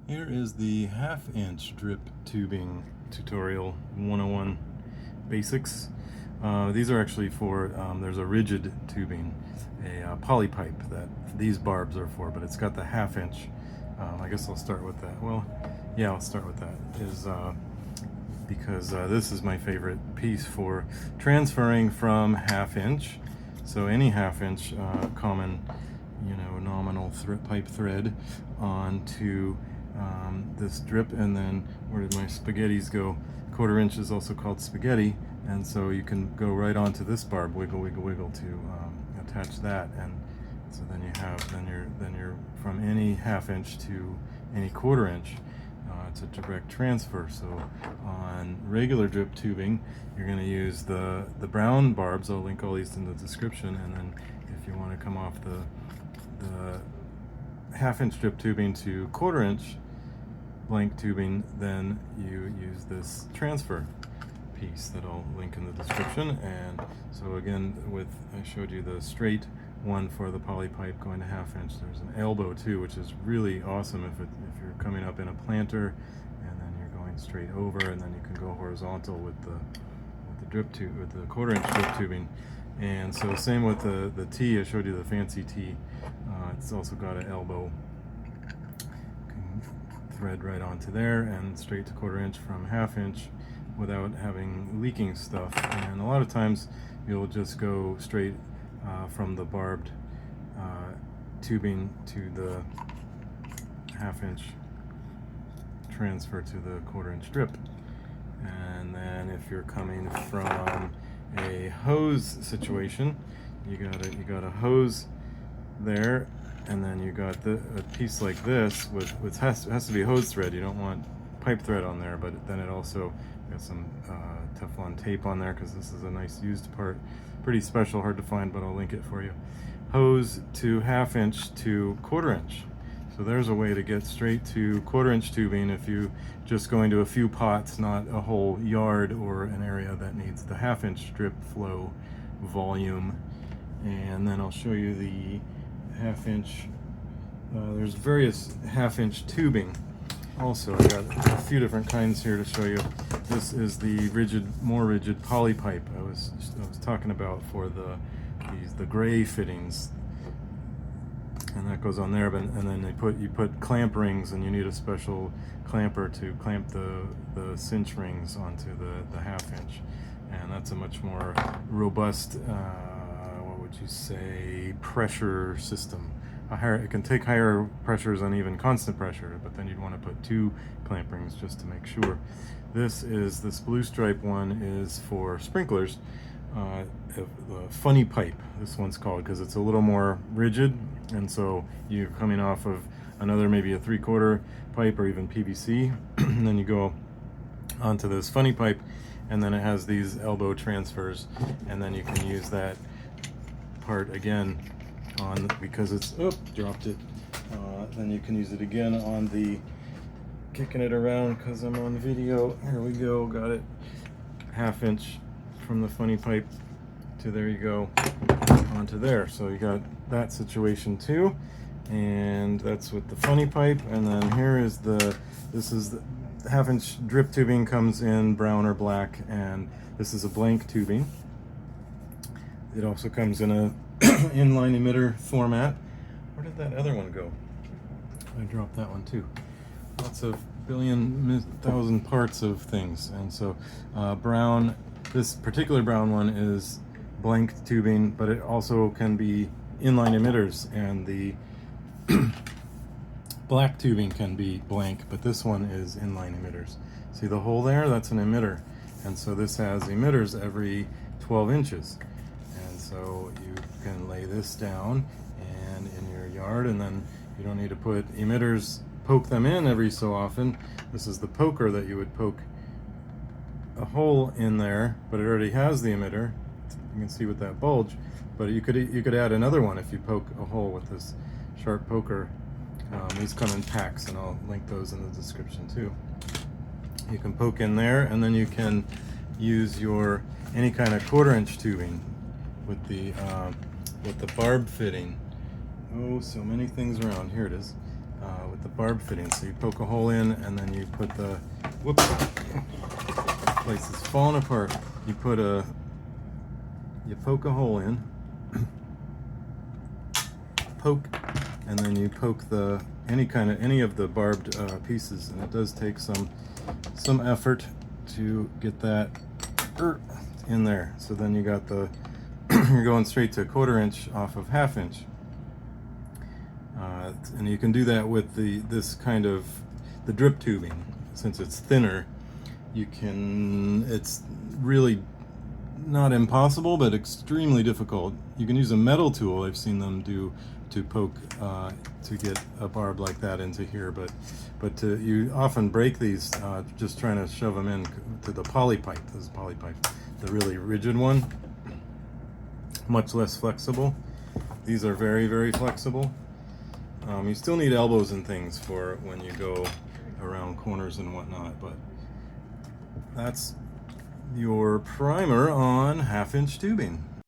Here is the 1/2 inch drip tubing tutorial 101 basics. These are actually for, there's a rigid tubing, a poly pipe that these barbs are for, but it's got the 1/2 inch. I guess I'll start with that. Well, yeah, I'll start with that. Because this is my favorite piece for transferring from 1/2 inch. So any 1/2 inch common, nominal pipe thread onto this drip, and then where did my spaghettis go? 1/4 inch is also called spaghetti, and so you can go right onto this barb, wiggle, wiggle, wiggle to attach that, and so then you have then you're from any 1/2 inch to any 1/4 inch. It's a direct transfer. So on regular drip tubing, you're going to use the brown barbs. I'll link all these in the description, and then if you want to come off the 1/2 inch drip tubing to 1/4 inch blank tubing, then you use this transfer piece that I'll link in the description. And so again, I showed you the straight one for the poly pipe going to 1/2 inch. There's an elbow too, which is really awesome if you're coming up in a planter and then you're going straight over, and then you can go horizontal with the drip tube, with the 1/4 inch drip tubing. And so same with the T. I showed you the fancy T. It's also got an elbow. You can thread right onto there and straight to 1/4 inch from 1/2 inch without having leaking stuff. And a lot of times you'll just go straight from the barbed tubing to the 1/2 inch transfer to the 1/4 inch drip. And then if you're coming from a hose situation, you got a hose there, and then you got a piece like this with has to be hose thread. You don't want pipe thread on there, but then it also got some Teflon tape on there, because this is a nice used part, pretty special, hard to find, but I'll link it for you. Hose to 1/2 inch to 1/4 inch. So there's a way to get straight to 1/4 inch tubing if you just go into a few pots, not a whole yard or an area that needs the 1/2 inch drip flow volume. And then I'll show you the 1/2 inch. There's various 1/2 inch tubing. Also, I got a few different kinds here to show you. This is the more rigid poly pipe I was talking about for the gray fittings, and that goes on there. And then you put clamp rings, and you need a special clamper to clamp the cinch rings onto the 1/2 inch, and that's a much more robust, what would you say, pressure system. It can take higher pressures than even constant pressure, but then you'd want to put 2 clamp rings just to make sure. This blue stripe one is for sprinklers. The funny pipe, this one's called, because it's a little more rigid, and so you're coming off of another, maybe a 3/4 pipe or even PVC, and then you go onto this funny pipe, and then it has these elbow transfers, and then you can use that part again because it's dropped it. Then you can use it again on the, kicking it around because I'm on video. Here we go, got it. 1/2 inch from the funny pipe to, there you go, onto there. So you got that situation too, and that's with the funny pipe. And then here is this is the 1/2 inch drip tubing, comes in brown or black, and this is a blank tubing. It also comes in a inline emitter format. Where did that other one go? I dropped that one too. Lots of thousand parts of things. And so brown, this particular brown one is blank tubing, but it also can be inline emitters, and the black tubing can be blank, but this one is inline emitters. See the hole there? That's an emitter. And so this has emitters every 12 inches. And so you can lay this down and in your yard, and then you don't need to put emitters, poke them in every so often. This is the poker that you would poke a hole in there, but it already has the emitter. You can see with that bulge, but you could add another one if you poke a hole with this sharp poker. These come in packs, and I'll link those in the description too. You can poke in there, and then you can use your any kind of 1/4 inch tubing with the barb fitting. Oh, so many things around. Here it is. with the barb fitting. So you poke a hole in, and then you put the, whoops, place is falling apart. You poke a hole in, poke, and then you poke any of the barbed pieces, and it does take some effort to get that in there. So then you got the you're going straight to 1/4 inch off of 1/2 inch, and you can do that with the drip tubing. Since it's thinner, it's really not impossible, but extremely difficult. You can use a metal tool, I've seen them do, to poke to get a barb like that into here, but you often break these just trying to shove them in to the poly pipe. This is poly pipe, the really rigid one, much less flexible. These are very, very flexible. You still need elbows and things for when you go around corners and whatnot, but that's your primer on 1/2 inch tubing.